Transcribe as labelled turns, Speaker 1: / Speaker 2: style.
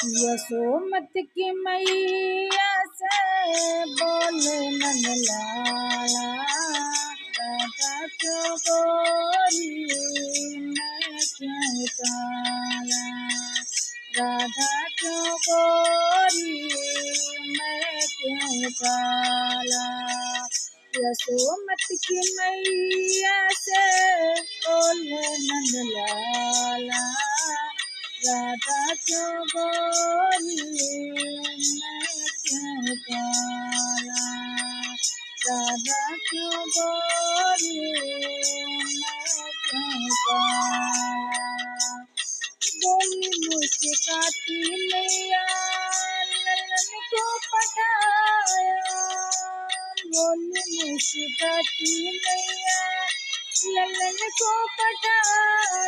Speaker 1: यशोमत की मैया से बोले नंद लाला, राधा क्यों गोरी मैं क्यों काला, राधा क्यों गोरी मैं क्यों काला। यशोमत की मैया से बोले नंद लाला, राधा क्यों गोरी मैं क्यों काला, राधा क्यों गोरी मैं क्यों काला। बोली मुस्काती मैया ललन को पटाया, बोली मुस्काती मैया ललन को पटाया,